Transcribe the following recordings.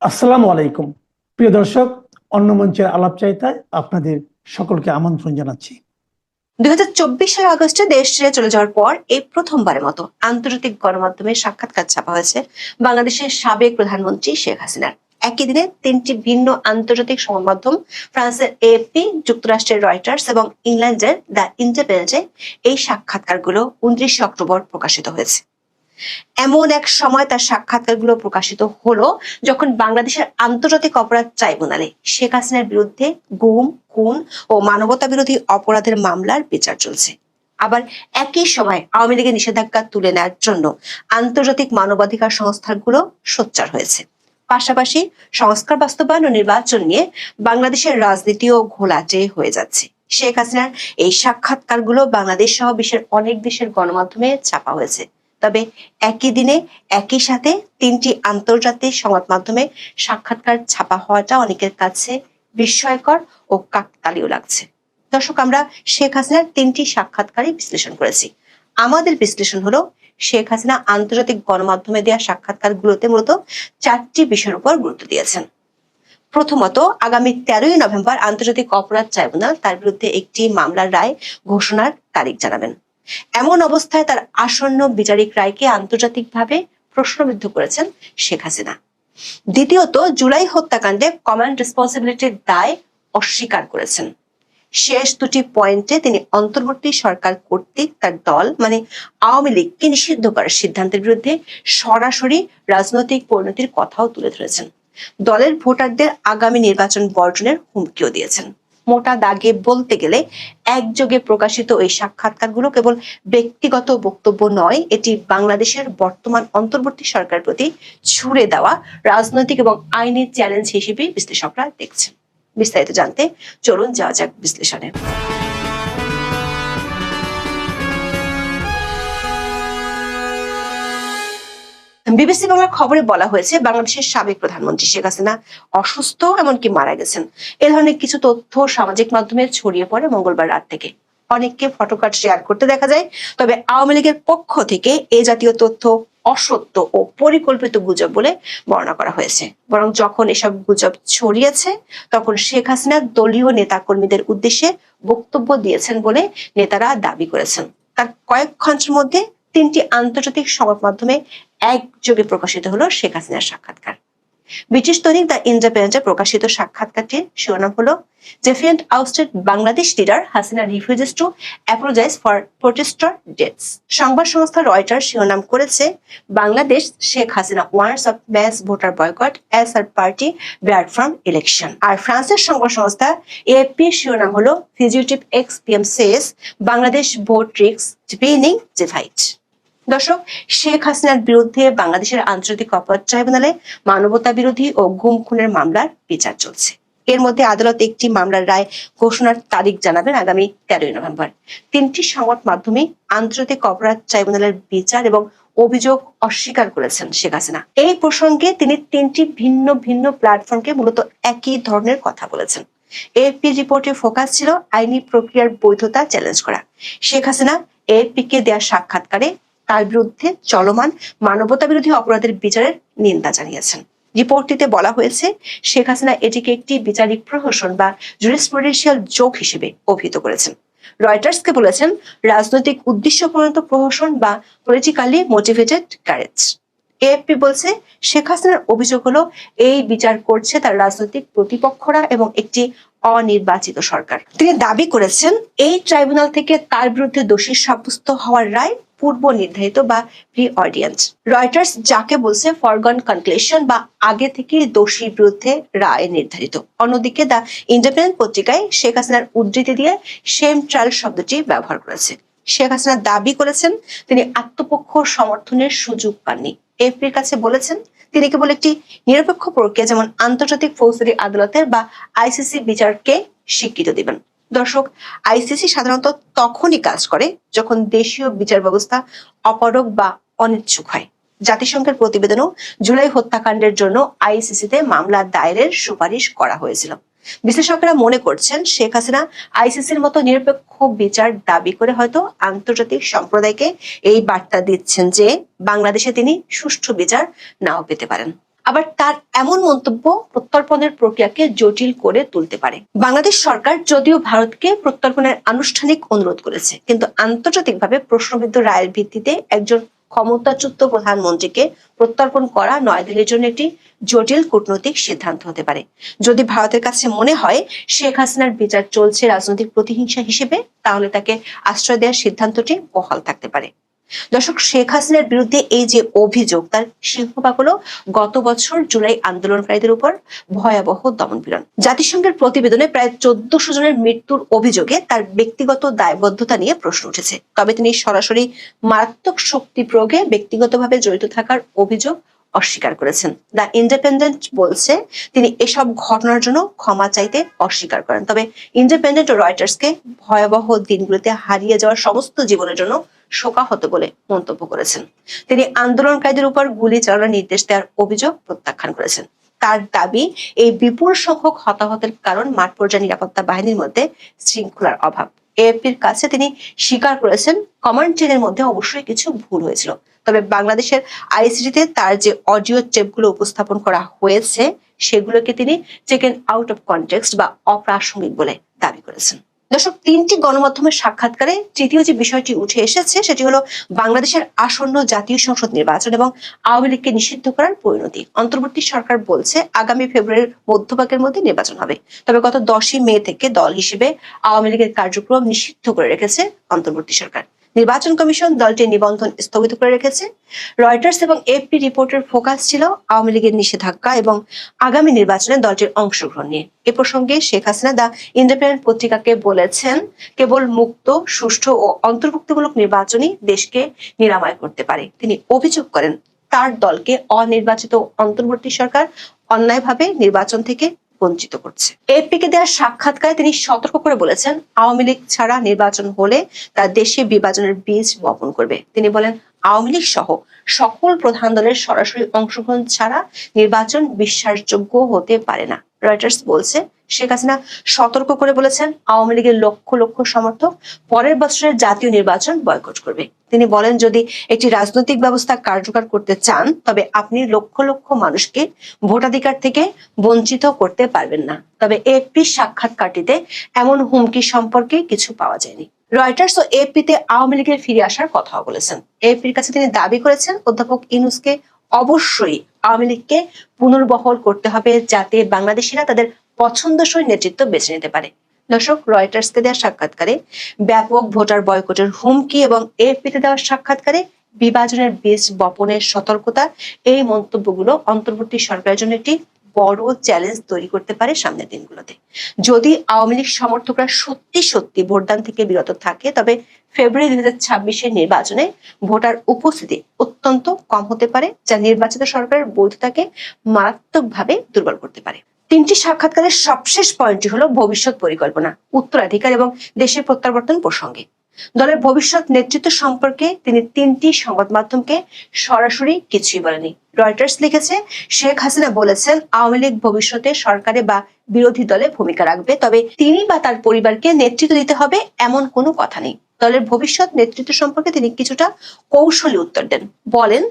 আসসালামু আলাইকুম। প্রিয় দর্শক, অন্য মঞ্চের আলাপচারিতায় আপনাদের সকলকে আমন্ত্রণ জানাচ্ছি। 2024 সালের আগস্টে দেশ ছেড়ে চলে যাওয়ার পর এই প্রথমবারের মতো আন্তর্জাতিক গণমাধ্যমে সাক্ষাৎকার ছাপা হয়েছে বাংলাদেশের সাবেক প্রধানমন্ত্রী শেখ হাসিনার। একই দিনে তিনটি ভিন্ন আন্তর্জাতিক সংবাদ মাধ্যম, ফ্রান্সের এএফপি, যুক্তরাষ্ট্রের রয়টার্স এবং ইংল্যান্ডের দ্য ইন্ডিপেন্ডেন্টে এই সাক্ষাৎকারগুলো 29 অক্টোবর প্রকাশিত হয়েছে। এমন এক সময় তার সাক্ষাৎকারগুলো প্রকাশিত হলো যখন বাংলাদেশের আন্তর্জাতিক অপরাধ ট্রাইব্যুনালে শেখ হাসিনার বিরুদ্ধে গুম, খুন ও মানবতা বিরোধী অপরাধের মামলার বিচার চলছে। আবার একই সময় আওয়ামী লীগের নিষেধাজ্ঞা তুলে নেওয়ার জন্য আন্তর্জাতিক মানবাধিকার সংস্থাগুলো সোচ্চার হয়েছে। পাশাপাশি সংস্কার বাস্তবায়ন ও নির্বাচন নিয়ে বাংলাদেশের রাজনীতিও ঘোলাটে হয়ে যাচ্ছে। শেখ হাসিনার এই সাক্ষাৎকারগুলো বাংলাদেশ সহ বিশ্বের অনেক দেশের গণমাধ্যমে ছাপা হয়েছে। তবে একই দিনে একই সাথে তিনটি আন্তর্জাতিক সংবাদ মাধ্যমে সাক্ষাৎকার ছাপা হওয়াটা অনেকের কাছে বিস্ময়কর ও কাকতালীয় লাগছে। দর্শক, আমরা শেখ হাসিনার তিনটি সাক্ষাৎকারই বিশ্লেষণ করেছি। আমাদের বিশ্লেষণ হলো, শেখ হাসিনা আন্তর্জাতিক গণমাধ্যমে দেওয়া সাক্ষাৎকারগুলোতে মূলত চারটি বিষয়ের উপর গুরুত্ব দিয়েছেন। প্রথমত, আগামী 13ই নভেম্বর আন্তর্জাতিক অপরাধ ট্রাইব্যুনাল তার বিরুদ্ধে একটি মামলার রায় ঘোষণার তারিখ জানাবেন। এমন অবস্থায় তার আসন্ন বিচারিক রায়কে আন্তর্জাতিকভাবে প্রশ্নবিদ্ধ করেছেন শেখ হাসিনা। দ্বিতীয়ত, জুলাই হত্যাকাণ্ডে কমান্ড রেসপন্সিবিলিটির দায় অস্বীকার করেছেন। শেষ দুটি পয়েন্টে তিনি অন্তর্বর্তী সরকার কর্তৃক তার দল মানে আওয়ামী লীগকে নিষিদ্ধ করার সিদ্ধান্তের বিরুদ্ধে সরাসরি রাজনৈতিক পরিণতির কথাও তুলে ধরেছেন। দলের ভোটারদের আগামী নির্বাচন বর্জনের হুমকিও দিয়েছেন। মোটা দাগে বলতে গেলে একযোগে প্রকাশিত এই সাক্ষাৎকারগুলো কেবল ব্যক্তিগত বক্তব্য নয়, এটি বাংলাদেশের বর্তমান অন্তর্বর্তী সরকারের প্রতি ছুড়ে দেওয়া রাজনৈতিক এবং আইনি চ্যালেঞ্জ হিসেবে বিশ্লেষকরা দেখছেন। বিস্তারিত জানতে চলুন যাওয়া যাক বিশ্লেষণে। বিবিসি বাংলার খবরে বলা হয়েছে, বাংলাদেশের সাবেক প্রধানমন্ত্রী শেখ হাসিনা অসুস্থ, এমনকি মারা গেছেন। এ ধরনের কিছু তথ্য সামাজিক মাধ্যমে ছড়িয়ে পড়ে মঙ্গলবার রাত থেকে। অনেককে ফটোকার্ড শেয়ার করতে দেখা যায়। তবে আওয়ামী লীগের পক্ষ থেকে এ জাতীয় তথ্য অসত্য ও পরিকল্পিত গুজব বলে বর্ণনা করা হয়েছে। বরং যখন এসব গুজব ছড়িয়েছে তখন শেখ হাসিনা দলীয় নেতাকর্মীদের উদ্দেশ্যে বক্তব্য দিয়েছেন বলে নেতারা দাবি করেছেন। তার কয়েক ঘন্টার মধ্যে তিনটি আন্তর্জাতিক সংবাদ মাধ্যমে একযোগে প্রকাশিত হলো শেখ হাসিনার সাক্ষাৎকার। ব্রিটিশ দৈনিক দ্য ইন্ডিপেন্ডেন্টে প্রকাশিত সাক্ষাৎকারটির শিরোনাম হলো, "Defiant ousted Bangladesh leader Hasina refuses to apologize for protester deaths." সংবাদ সংস্থা রয়টার্স শিরোনাম করেছে, "Bangladesh Sheikh Hasina warns of mass voter boycott as her party barred from election." আর ফ্রান্সের সংবাদ সংস্থা এএফপি শিরোনাম হলো, "Fugitive ex-PM says Bangladesh vote risks deepening divide." দর্শক, শেখ হাসিনার বিরুদ্ধে বাংলাদেশের আন্তর্জাতিক অপরাধ ট্রাইব্যুনালে মানবতা বিরোধী ও গুম খুনের মামলার বিচার চলছে। এর মধ্যে আদালত একটি মামলার রায় ঘোষণার তারিখ জানাবেন আগামী 13ই নভেম্বর। তিনটি সংবাদ মাধ্যমে আন্তর্জাতিক অপরাধ ট্রাইব্যুনালের বিচার এবং অভিযোগ অস্বীকার করেছেন শেখ হাসিনা। এই প্রসঙ্গে তিনি তিনটি ভিন্ন ভিন্ন প্ল্যাটফর্মকে মূলত একই ধরনের কথা বলেছেন। এএফপি রিপোর্টের ফোকাস ছিল আইনি প্রক্রিয়ার বৈধতা চ্যালেঞ্জ করা। শেখ হাসিনা এএফপি কে দেওয়া সাক্ষাৎকারে তার বিরুদ্ধে চলমান মানবতা বিরোধী অপরাধের বিচারের নিন্দা জানিয়েছেন। রিপোর্টটিতে বলা হয়েছে, শেখ হাসিনা এটিকে একটি বিচারিক প্রহসন বা জুরিসপ্রুডেন্সিয়াল জোক হিসেবে অভিহিত করেছেন। রয়টার্সকে বলেছেন, রাজনৈতিক উদ্দেশ্য প্রণীত প্রহসন বা পলিটিক্যালি মোটিভেটেড ক্যারেজ। এএফপি বলছে, শেখ হাসিনার অভিযোগ হলো এই বিচার করছে তার রাজনৈতিক প্রতিপক্ষরা এবং একটি অনির্বাচিত সরকার। তিনি দাবি করেছেন, এই ট্রাইব্যুনাল থেকে তার বিরুদ্ধে দোষী সাব্যস্ত হওয়ার রায় পূর্ব নির্ধারিত বা প্রি অর্ডিয়েন্স। রয়টার্স যাকে বলছে ফরগন কনক্লুশন বা আগে থেকে দোষীর বিরুদ্ধে রায় নির্ধারিত। অন্যদিকে দ্য ইন্ডিপেন্ডেন্ট পত্রিকায় শেখ হাসিনার উদ্ধৃতি দিয়ে সেম ট্রায়াল শব্দটি ব্যবহার করেছে। শেখ হাসিনা দাবি করেছেন, তিনি আত্মপক্ষ সমর্থনের সুযোগ পাননি। এফপির কাছে বলেছেন, তিনি কেবল একটি নিরপেক্ষ প্রক্রিয়া যেমন আন্তর্জাতিক ফৌজদারি আদালতের বা আইসিসি বিচারকে স্বীকৃতি দিবেন। দর্শক, আইসিসি সাধারণত তখনই কাজ করে যখন দেশীয় বিচার ব্যবস্থা অপারগ বা অনিচ্ছুক হয়। জাতিসংঘের প্রতিবেদনও জুলাই হত্যাকাণ্ডের জন্য আইসিসিতে মামলা দায়েরের সুপারিশ করা হয়েছিল। বিশ্লেষকরা মনে করছেন, শেখ হাসিনা আইসিসির মতো নিরপেক্ষ বিচার দাবি করে হয়তো আন্তর্জাতিক সম্প্রদায়কে এই বার্তা দিচ্ছেন যে বাংলাদেশে তিনি সুষ্ঠু বিচার নাও পেতে পারেন। আবার তার এমন মন্তব্য প্রত্যর্পণের প্রক্রিয়াকে জটিল করে তুলতে পারে। বাংলাদেশ সরকার যদিও ভারতকে প্রত্যর্পণের আনুষ্ঠানিক অনুরোধ করেছে, কিন্তু আন্তর্জাতিকভাবে প্রশ্নবিদ্ধ রায়ের ভিত্তিতে একজন ক্ষমতাচ্যুত প্রধানমন্ত্রীকে প্রত্যর্পণ করা নয়াদিল্লির জন্য একটি জটিল কূটনৈতিক সিদ্ধান্ত হতে পারে। যদি ভারতের কাছে মনে হয় শেখ হাসিনার বিচার চলছে রাজনৈতিক প্রতিহিংসা হিসেবে, তাহলে তাকে আশ্রয় দেওয়ার সিদ্ধান্তটি বহাল থাকতে পারে। দর্শক, শেখ হাসিনার বিরুদ্ধে এই যে অভিযোগ, তার সিংহভাগ হলো গত বছর জুলাই আন্দোলনকারীদের উপর ভয়াবহ দমনপীড়ন। জাতিসংঘের প্রতিবেদনে প্রায় 1400 জনের মৃত্যুর অভিযোগে তার ব্যক্তিগত দায়বদ্ধতা নিয়ে প্রশ্ন উঠেছে। তবে তিনি সরাসরি মারাত্মক শক্তি প্রয়োগে ব্যক্তিগতভাবে জড়িত থাকার অভিযোগ অস্বীকার করেছেন। দ্য ইন্ডিপেন্ডেন্ট বলছে তিনি এসব ঘটনার জন্য ক্ষমা চাইতে অস্বীকার করেন। তবে ইন্ডিপেন্ডেন্ট ও রয়টার্সকে ভয়াবহ দিনগুলোতে হারিয়ে যাওয়া সমস্ত জীবনের জন্য শোকাহত বলে মন্তব্য করেছেন। তিনি আন্দোলনকারীদের উপর গুলি চালানোর নির্দেশ দেওয়ার অভিযোগ প্রত্যাখ্যান করেছেন। তার দাবি, এই বিপুল সংখ্যক হতাহতের কারণ মাঠ পর্যায়ে নিরাপত্তা বাহিনীর মধ্যে শৃঙ্খলার অভাব। এএফপির কাছে তিনি স্বীকার করেছেন কমান্ড চেনের মধ্যে অবশ্যই কিছু ভুল হয়েছিল। তবে বাংলাদেশের আইসিটিতে তার যে অডিও টেপগুলো উপস্থাপন করা হয়েছে, সেগুলোকে তিনি টেকেন আউট অফ কনটেক্সট বা অপ্রাসঙ্গিক বলে দাবি করেছেন। দর্শক, 3টি গণমাধ্যমের সাক্ষাৎকারে তৃতীয় যে বিষয়টি উঠে এসেছে সেটি হলো বাংলাদেশের আসন্ন জাতীয় সংসদ নির্বাচন এবং আওয়ামী লীগকে নিষিদ্ধ করার পরিণতি। অন্তর্বর্তী সরকার বলছে আগামী ফেব্রুয়ারির মধ্যভাগের মধ্যে নির্বাচন হবে। তবে গত 10ই মে থেকে দল হিসেবে আওয়ামী লীগের কার্যক্রম নিষিদ্ধ করে রেখেছে অন্তর্বর্তী সরকার। নির্বাচন কমিশন দলটির নিবন্ধন স্থগিত করে রেখেছে। রয়টার্স এবং এএফপি রিপোর্টের ফোকাস ছিল আওয়ামী লীগের নিষেধাজ্ঞা এবং আগামী নির্বাচনে দলটির অংশগ্রহণ নিয়ে। এ প্রসঙ্গে শেখ হাসিনা দ্য ইন্ডিপেন্ডেন্ট পত্রিকাকে বলেছেন, কেবল মুক্ত, সুষ্ঠু ও অন্তর্ভুক্তিমূলক নির্বাচনই দেশকে নিরাময় করতে পারে। তিনি অভিযোগ করেন তার দলকে অনির্বাচিত অন্তর্বর্তী সরকার অন্যায়ভাবে নির্বাচন থেকে বঞ্চিত করছে। এপিকে দেওয়া সাক্ষাৎকারে তিনি সতর্ক করে বলেছেন, আওয়ামী লীগ ছাড়া নির্বাচন হলে তা দেশে বিভাজনের বীজ বপন করবে। তিনি বলেন, আওয়ামী লীগ সহ সকল প্রধান দলের সরাসরি অংশগ্রহণ ছাড়া নির্বাচন বিশ্বাসযোগ্য হতে পারে না। রয়টার্স বলছে, শেখ হাসিনা সতর্ক করে বলেছেন আওয়ামী লীগের লক্ষ লক্ষ সমর্থক পরের বছরের জাতীয় নির্বাচন বয়কট করবে। তিনি বলেন, যদি একটি রাজনৈতিক ব্যবস্থা কার্যকর করতে চান তবে আপনি লক্ষ লক্ষ মানুষকে ভোটাধিকার থেকে বঞ্চিত করতে পারবেন না। তবে এএফপি সাক্ষাৎকারটিতে এমন হুমকি সম্পর্কে কিছু পাওয়া যায়নি। রয়টার্স ও এএফপিতে আওয়ামী লীগের ফিরে আসার কথাও বলেছেন। এএফপির কাছে তিনি দাবি করেছেন অধ্যাপক ইউনূসকে অবশ্যই আওয়ামী লীগকে পুনর্বহাল করতে হবে, যাতে বাংলাদেশিরা তাদের পছন্দসই নেতৃত্ব বেছে নিতে পারে। দর্শক, রয়টার্সকে দেওয়া সাক্ষাৎকারে ব্যাপক ভোটার বয়কটের হুমকি এবং এএফপিতে দেওয়া সাক্ষাৎকারে বিভাজনের বীজ বপনের সতর্কতা, এই মন্তব্যগুলো অন্তর্বর্তী সরকারের জন্য একটি বড় চ্যালেঞ্জ তৈরি করতে পারে সামনের দিনগুলোতে। যদি আওয়ামী লীগ সমর্থকরা সত্যি সত্যি ভোটদান থেকে বিরত থাকে, তবে ফেব্রুয়ারি 2026-এর নির্বাচনে ভোটার উপস্থিতি অত্যন্ত কম হতে পারে, যা নির্বাচিত সরকারের বৈধতাকে মারাত্মকভাবে দুর্বল করতে পারে। 3টি সাক্ষাৎকারের সবশেষ পয়েন্টটি হলো ভবিষ্যৎ পরিকল্পনা, উত্তরাধিকার এবং দেশের প্রত্যাবর্তন প্রসঙ্গে। দলের ভবিষ্যৎ নেতৃত্ব সম্পর্কে তিনি 3টি সংবাদ মাধ্যমকে সরাসরি কিছুই বলেনি। রয়টার্স লিখেছে, শেখ হাসিনা বলেছেন আওয়ামী লীগ ভবিষ্যতে সরকারে বা বিরোধী দলে ভূমিকা রাখবে, তবে তিনি বা তার পরিবারকে নেতৃত্ব দিতে হবে এমন কোনো কথা নেই। দলের ভবিষ্যৎ নেতৃত্ব সম্পর্কে তিনি কিছুটা কৌশলী উত্তর দেন। বলেন,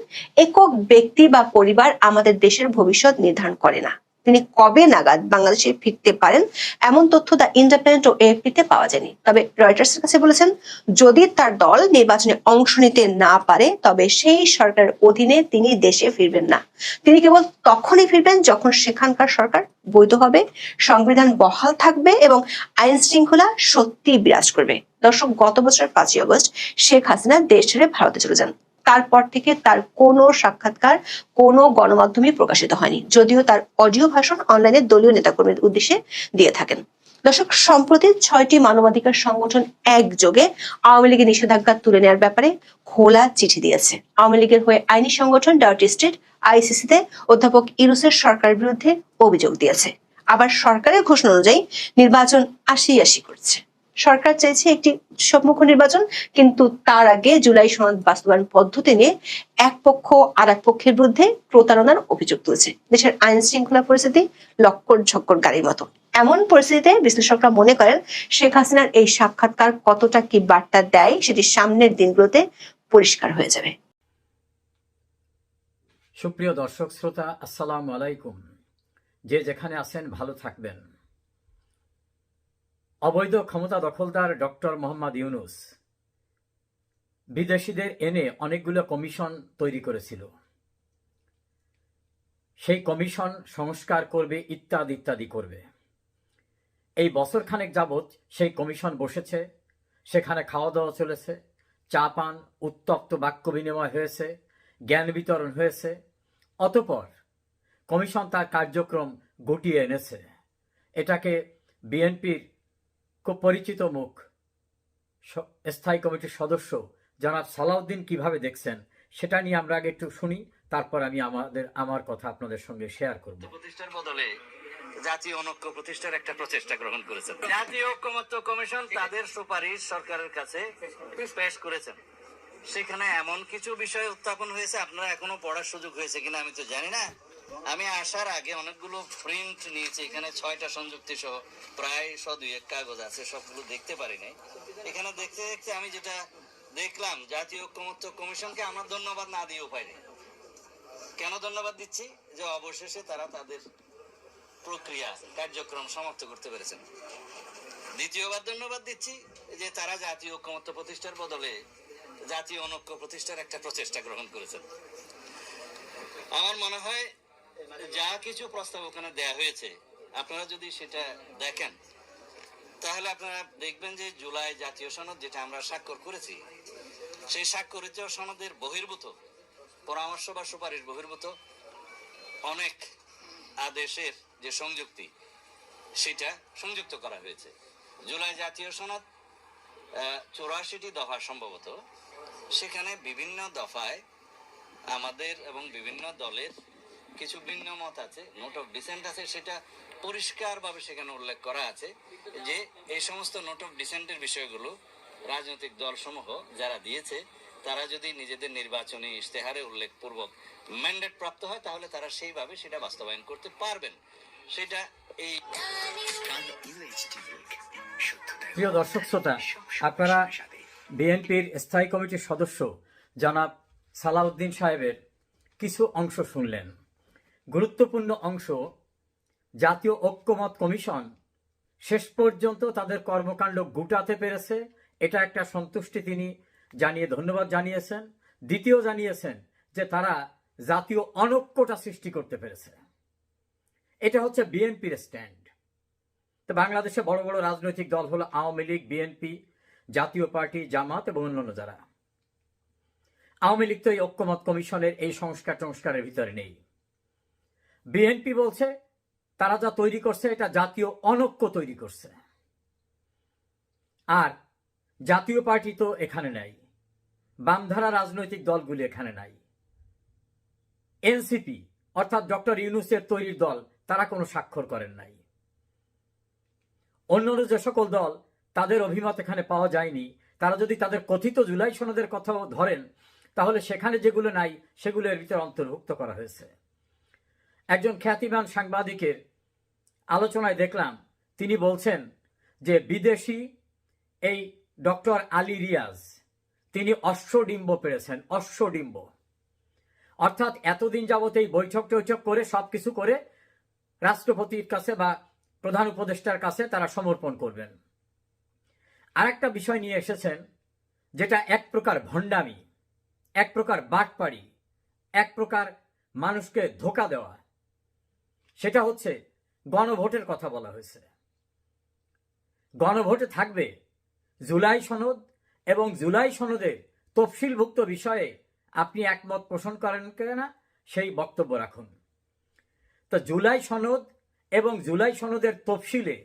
একক ব্যক্তি বা পরিবার আমাদের দেশের ভবিষ্যৎ নির্ধারণ করে না। তিনি কবে নাগাদ বাংলাদেশে ফিরতে পারেন এমন তথ্য দ্য ইন্ডিপেন্ডেন্ট ও এএফপিতে পাওয়া যায়নি। তবে রয়টার্সের কাছে বলেছেন, যদি তার দল নির্বাচনে অংশ নিতে না পারে তবে সেই সরকারের অধীনে তিনি দেশে ফিরবেন না। তিনি কেবল তখনই ফিরবেন যখন সেখানকার সরকার বৈধ হবে, সংবিধান বহাল থাকবে এবং আইন শৃঙ্খলা সত্যি বিরাজ করবে। দর্শক, গত বছরের 5ই আগস্ট শেখ হাসিনা দেশ ছেড়ে ভারতে চলে যান। তারপর থেকে তার কোনো সাক্ষাৎকার কোনো গণমাধ্যমে প্রকাশিত হয়নি, যদিও তার অডিও ভাষণ অনলাইনে দলীয় নেতাকর্মীদের উদ্দেশ্যে দিয়ে থাকেন। দর্শক, সম্প্রতি 6টি মানবাধিকার সংগঠন একযোগে আওয়ামী লীগের নিষেধাজ্ঞা তুলে নেওয়ার ব্যাপারে খোলা চিঠি দিয়েছে। আওয়ামী লীগের হয়ে আইনি সংগঠন ডার্টি স্ট্রিট আইসিসিতে অধ্যাপক ইউনূসের সরকারের বিরুদ্ধে অভিযোগ দিয়েছে। আবার সরকারের ঘোষণা অনুযায়ী নির্বাচন 80-80 করছে। সরকার চাইছে একটি উৎসবমুখ নির্বাচন, কিন্তু তার আগে জুলাই সনদ বাস্তবায়ন পদ্ধতি নিয়ে এক পক্ষ আর এক পক্ষের বিরুদ্ধে প্রতারণার অভিযোগ তুলছে। দেশের আইন শৃঙ্খলা পরিস্থিতি লক্কর ঝক্কর গাড়ির মতো। এমন পরিস্থিতিতে বিশ্লেষকরা মনে করেন শেখ হাসিনার এই সাক্ষাৎকার কতটা কি বার্তা দেয় সেটি সামনের দিনগুলোতে পরিষ্কার হয়ে যাবে। সুপ্রিয় দর্শক শ্রোতা, আসসালামু আলাইকুম। যে যেখানে আছেন ভালো থাকবেন। অবৈধ ক্ষমতা দখলদার ডক্টর মোহাম্মদ ইউনূস বিদেশিদের এনে অনেকগুলো কমিশন তৈরি করেছিল। সেই কমিশন সংস্কার করবে, ইত্যাদি ইত্যাদি করবে। এই বছরখানেক যাবৎ সেই কমিশন বসেছে, সেখানে খাওয়া দাওয়া চলেছে, চা পান, উত্তপ্ত বাক্য বিনিময় হয়েছে, জ্ঞান বিতরণ হয়েছে। অতঃপর কমিশন তার কার্যক্রম গুটিয়ে এনেছে। এটাকে বিএনপির খুব পরিচিত মুখ স্থায়ী কমিটির সদস্য জনাব সালাউদ্দিন কিভাবে দেখছেন সেটা নিয়ে আমরা আগে একটু শুনি, তারপর আমি আমার কথা আপনাদের সঙ্গে শেয়ার করব। প্রতিষ্ঠার বদলে জাতীয় অনৈক্য প্রতিষ্ঠার একটা প্রচেষ্টা গ্রহণ করেছেন। জাতীয় ঐক্যমত্য কমিশন তাদের সুপারিশ সরকারের কাছে পেশ করেছেন। সেখানে এমন কিছু বিষয় উত্থাপন হয়েছে, আপনারা এখনো পড়ার সুযোগ হয়েছে কিনা আমি তো জানি না। আমি আসার আগে অনেকগুলো প্রিন্ট নিয়েছি, এখানে 6টা সংযুক্তি সহ প্রায় 100-200 কাগজ আছে, সবগুলো দেখতে পারি নাই। এখানে দেখতে দেখতে আমি যেটা দেখলাম, জাতীয় ঐক্যমত্য কমিশনকে আমার ধন্যবাদ না দিয়ে উপায় নেই। কেন ধন্যবাদ দিচ্ছি? যে অবশেষে তারা তাদের প্রক্রিয়া কার্যক্রম সমাপ্ত করতে পেরেছেন। দ্বিতীয়বার ধন্যবাদ দিচ্ছি যে তারা জাতীয় ঐক্যমত্য প্রতিষ্ঠার বদলে জাতীয় অনৈক্য প্রতিষ্ঠার একটা প্রচেষ্টা গ্রহণ করেছেন। আমার মনে হয় যা কিছু প্রস্তাব ওখানে দেয়া হয়েছে, আপনারা যদি সেটা দেখেন তাহলে আপনারা দেখবেন যে জুলাই জাতীয় সনদ যেটা আমরা স্বাক্ষর করেছি, সেই স্বাক্ষরিত সনদের বহির্ভূত পরামর্শ বা সুপারিশ বহির্ভূত অনেক আদেশের যে সংযুক্তি, সেটা সংযুক্ত করা হয়েছে। জুলাই জাতীয় সনদ 84টি দফা সম্ভবত, সেখানে বিভিন্ন দফায় আমাদের এবং বিভিন্ন দলের কিছু ভিন্ন মত আছে, নোট অফ ডিসেন্ট আছে, সেটা পরিষ্কারভাবে সেখানে উল্লেখ করা আছে যে এই সমস্ত নোট অফ ডিসেন্টের বিষয়গুলো রাজনৈতিক দলসমূহ যারা দিয়েছে তারা যদি নিজেদের নির্বাচনী ইশতেহারে উল্লেখপূর্বক ম্যান্ডেট প্রাপ্ত হয় তাহলে তারা সেইভাবে সেটা বাস্তবায়ন করতে পারবেন। সেটা এই প্রিয় দর্শক শ্রোতা, আপনারা বিএনপির স্থায়ী কমিটির সদস্য জনাব সালাউদ্দিন সাহেবের কিছু অংশ শুনলেন। গুরুত্বপূর্ণ অংশ, জাতীয় ঐক্যমত কমিশন শেষ পর্যন্ত তাদের কর্মকাণ্ড গুটাতে পেরেছে, এটা একটা সন্তুষ্টি তিনি জানিয়ে ধন্যবাদ জানিয়েছেন। দ্বিতীয় জানিয়েছেন যে তারা জাতীয় অনৈক্যটা সৃষ্টি করতে পেরেছে। এটা হচ্ছে বিএনপির স্ট্যান্ড। তো বাংলাদেশে বড় বড় রাজনৈতিক দল হলো আওয়ামী লীগ, বিএনপি, জাতীয় পার্টি, জামাত এবং অন্যান্য যারা। আওয়ামী লীগ তো এই ঐক্যমত কমিশনের এই সংস্কারের ভিতরে নেই। বিএনপি বলছে তারা যা তৈরি করছে এটা জাতীয় অনৈক্য তৈরি করছে। আর জাতীয় পার্টি তো এখানে নাই, বামধারা রাজনৈতিক দলগুলি এখানে নাই। এনসিপি অর্থাৎ ডক্টর ইউনূসের তৈরির দল, তারা কোনো স্বাক্ষর করেন নাই। অন্যান্য যে সকল দল, তাদের অভিমত এখানে পাওয়া যায়নি। তারা যদি তাদের কথিত জুলাই সনদের কথাও ধরেন তাহলে সেখানে যেগুলো নাই সেগুলো এর ভিতরে অন্তর্ভুক্ত করা হয়েছে। একজন খ্যাতিমান সাংবাদিকের আলোচনায় দেখলাম, তিনি বলছেন যে বিদেশি এই ডক্টর আলী রিয়াজ তিনি অশ্বডিম্ব পেরেছেন। অশ্বডিম্ব অর্থাৎ এতদিন যাবত এই বৈঠক টৈঠক করে সবকিছু করে রাষ্ট্রপতির কাছে বা প্রধান উপদেষ্টার কাছে তারা সমর্পণ করবেন। আরেকটা বিষয় নিয়ে এসেছেন যেটা এক প্রকার ভণ্ডামি, এক প্রকার বাটপাড়ি, এক প্রকার মানুষকে ধোঁকা দেওয়া। সেটা হচ্ছে গণভোটের কথা বলা হয়েছে। গণভোটে থাকবে জুলাই সনদ এবং জুলাই সনদের তফসিলভুক্ত বিষয়ে আপনি একমত পোষণ করেন কিনা সেই বক্তব্য রাখুন। তো জুলাই সনদ এবং জুলাই সনদের তফসিলে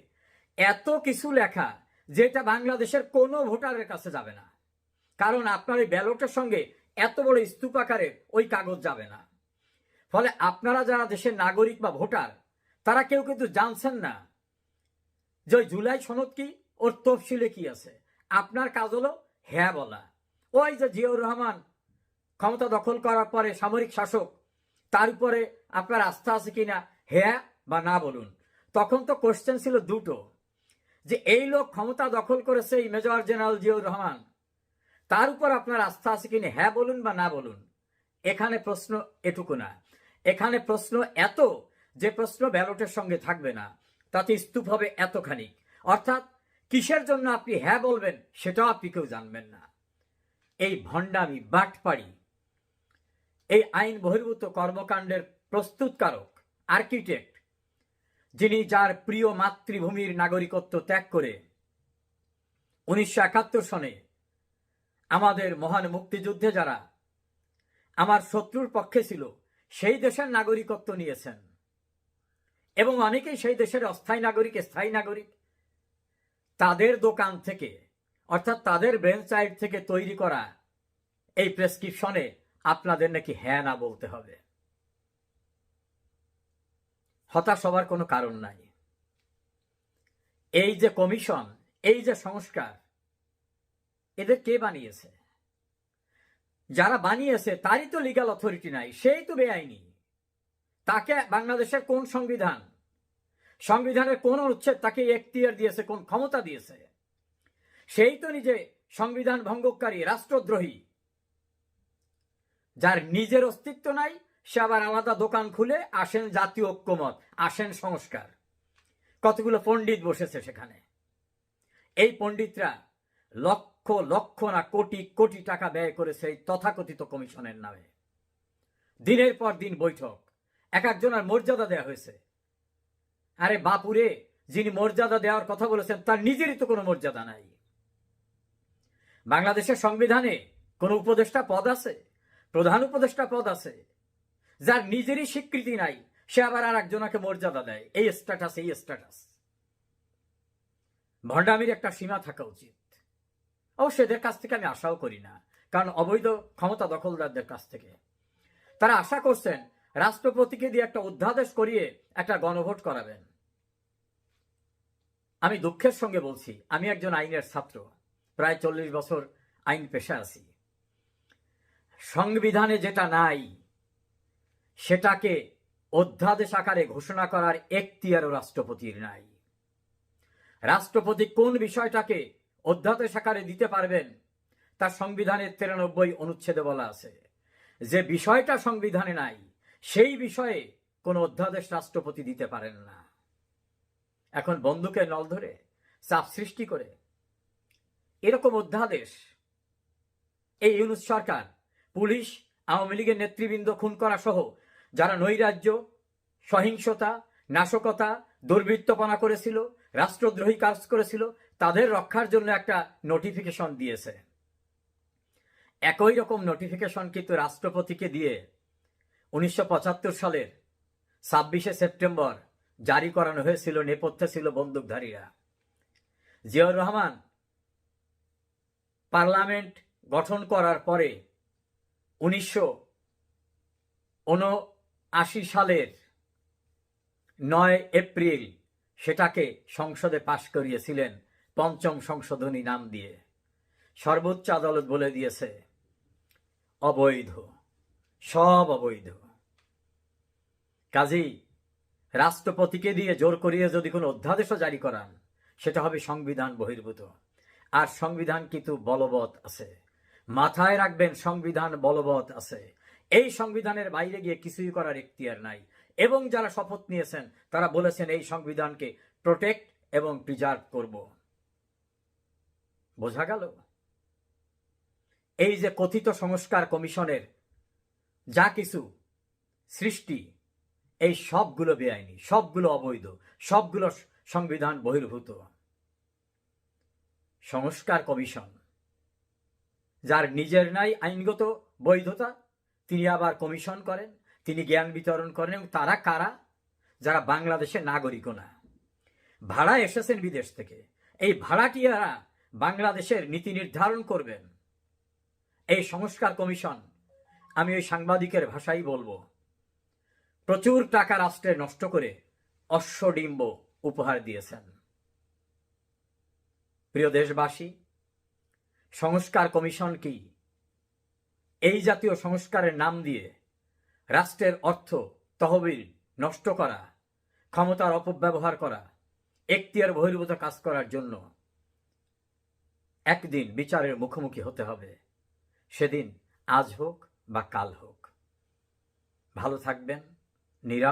এত কিছু লেখা যেটা বাংলাদেশের কোনো ভোটারের কাছে যাবে না, কারণ আপনার এই ব্যালটের সঙ্গে এত বড় স্তূপাকারে ওই কাগজ যাবে না। ফলে আপনারা যারা দেশের নাগরিক বা ভোটার, তারা কেউ কিন্তু জানছেন না যে ওই জুলাই সনদ কি, ওর তফসিলে কি আছে। আপনার কাজ হলো হ্যাঁ বলা। ওই যে জিয়াউর রহমান ক্ষমতা দখল করার পরে সামরিক শাসক, তার উপরে আপনার আস্থা আছে কিনা, হ্যাঁ বা না বলুন। তখন তো কোশ্চেন ছিল দুটো, যে এই লোক ক্ষমতা দখল করেছে, এই মেজর জেনারেল জিয়াউর রহমান, তার উপর আপনার আস্থা আছে কিনা, হ্যাঁ বলুন বা না বলুন। এখানে প্রশ্ন এটুকু না। এখানে প্রশ্ন এত যে প্রশ্ন ব্যালটের সঙ্গে থাকবে না, তাতে স্তূপ হবে এতখানি। অর্থাৎ কিসের জন্য আপনি হ্যাঁ বলবেন সেটাও আপনি কেউ জানবেন না। এই ভণ্ডামি, বাটপাড়ি, এই আইন বহির্ভূত কর্মকাণ্ডের প্রস্তুতকারক, আর্কিটেক্ট, যিনি যার প্রিয় মাতৃভূমির নাগরিকত্ব ত্যাগ করে 1971 সনে আমাদের মহান মুক্তিযুদ্ধে যারা আমার শত্রুর পক্ষে ছিল সেই দেশের নাগরিকত্ব নিয়েছেন, এবং অনেকেই সেই দেশের অস্থায়ী নাগরিক, স্থায়ী নাগরিক, তাদের দোকান থেকে অর্থাৎ তাদের ব্রেন চাইল্ড থেকে তৈরি করা এই প্রেসক্রিপশনে আপনাদের নাকি হ্যাঁ না বলতে হবে। হতাশ হবার কোনো কারণ নাই। এই যে কমিশন, এই যে সংস্কার, এদের কে বানিয়েছে? যারা বানিয়েছে তারই তো লিগ্যাল অথরিটি নাই, সেই তো বেআইনি। তাকে বাংলাদেশের কোন সংবিধানের কোন অনুচ্ছেদ তাকে এখতিয়ার দিয়েছে, কোন ক্ষমতা দিয়েছে? সেই তো নিজে সংবিধান ভঙ্গকারী, রাষ্ট্রদ্রোহী। যার নিজের অস্তিত্ব নাই, সে আবার আলাদা দোকান খুলে আসেন জাতীয় ঐক্যমত, আসেন সংস্কার। কতগুলো পণ্ডিত বসেছে সেখানে। এই পণ্ডিতরা লক্ষ লক্ষ না কোটি কোটি টাকা ব্যয় করেছে এই তথাকথিত কমিশনের নামে। দিনের পর দিন বৈঠক, এক একজনের মর্যাদা দেওয়া হয়েছে। আরে বাপুরে, যিনি মর্যাদা দেওয়ার কথা বলেছেন তার নিজেরই তো কোনো মর্যাদা নাই। বাংলাদেশের সংবিধানে কোন উপদেষ্টা পদ আছে? প্রধান উপদেষ্টা পদ আছে। যার নিজেরই স্বীকৃতি নাই, সে আবার আর একজনকে মর্যাদা দেয়। এই স্ট্যাটাস, এই স্ট্যাটাস। ভণ্ডামির একটা সীমা থাকা উচিত। অবশ্য এদের কাছ থেকে আমি আশাও করি না, কারণ অবৈধ ক্ষমতা দখলদারদের কাছ থেকে তারা আশা করছেন রাষ্ট্রপতিকে দিয়ে একটা অধ্যাদেশ করিয়ে একটা গণভোট করাবেন। আমি দুঃখের সঙ্গে বলছি, আমি একজন আইনের ছাত্র, প্রায় 40 বছর আইন পেশা আছি। সংবিধানে যেটা নাই সেটাকে অধ্যাদেশ আকারে ঘোষণা করার এখতিয়ারও রাষ্ট্রপতির নাই। রাষ্ট্রপতি কোন বিষয়টাকে অধ্যাদেশ আকারে দিতে পারবেন তার সংবিধানের 93 অনুচ্ছেদে বলা আছে। যে বিষয়টা সংবিধানে নাই সেই বিষয়ে কোন অধ্যাদেশ রাষ্ট্রপতি দিতে পারেন না। এখন বন্দুকের নল ধরে চাপ সৃষ্টি করে এরকম অধ্যাদেশ এই ইউনূস সরকার, পুলিশ, আওয়ামী লীগের নেতৃবৃন্দ খুন করা সহ যারা নৈরাজ্য, সহিংসতা, নাশকতা, দুর্বৃত্তপনা করেছিল, রাষ্ট্রদ্রোহী কাজ করেছিল, তাদের রক্ষার জন্য একটা নোটিফিকেশন দিয়েছে। একই রকম নোটিফিকেশন কিন্তু রাষ্ট্রপতিকে দিয়ে 1975 সালের 26শে সেপ্টেম্বর জারি করানো হয়েছিল। নেপথ্যে ছিল বন্দুকধারীরা। জিয়াউর রহমান পার্লামেন্ট গঠন করার পরে 1979 সালের 9 এপ্রিল সেটাকে সংসদে পাশ করিয়েছিলেন 5ম সংশোধনী নাম দিয়ে। সর্বোচ্চ আদালত বলে দিয়েছে অবৈধ, সব অবৈধ। কাজেই রাষ্ট্রপতিকে দিয়ে জোর করিয়ে যদি কোনো অধ্যাদেশও জারি করান সেটা হবে সংবিধান বহির্ভূত। আর সংবিধান কিন্তু বলবৎ আছে, মাথায় রাখবেন, সংবিধান বলবৎ আছে। এই সংবিধানের বাইরে গিয়ে কিছুই করার এখতিয়ার নাই। এবং যারা শপথ নিয়েছেন তারা বলেছেন এই সংবিধানকে প্রোটেক্ট এবং প্রিজার্ভ করব। বোঝা গেল? এই যে কথিত সংস্কার কমিশনের যা কিছু সৃষ্টি, এই সবগুলো বেআইনি, সবগুলো অবৈধ, সবগুলো সংবিধান বহির্ভূত। সংস্কার কমিশন যার নিজের নাই আইনগত বৈধতা, তিনি আবার কমিশন করেন, তিনি জ্ঞান বিতরণ করেন। এবং তারা কারা? যারা বাংলাদেশের নাগরিকও না, ভাড়া এসেছেন বিদেশ থেকে। এই ভাড়াটিয়ারা বাংলাদেশের নীতি নির্ধারণ করবেন। এই সংস্কার কমিশন, আমি ওই সাংবাদিকের ভাষাই বলবো, প্রচুর টাকা রাষ্ট্রে নষ্ট করে অশ্বডিম্ব উপহার দিয়েছেন। প্রিয় দেশবাসী, সংস্কার কমিশন কি? এই জাতীয় সংস্কারের নাম দিয়ে রাষ্ট্রের অর্থ, তহবিল নষ্ট করা, ক্ষমতার অপব্যবহার করা, এখতিয়ার বহির্ভূত কাজ করার জন্য একদিন বিচারের মুখোমুখি হতে হবে। সেদিন আজ হোক বা কাল হোক। ভালো থাকবেন। নিরা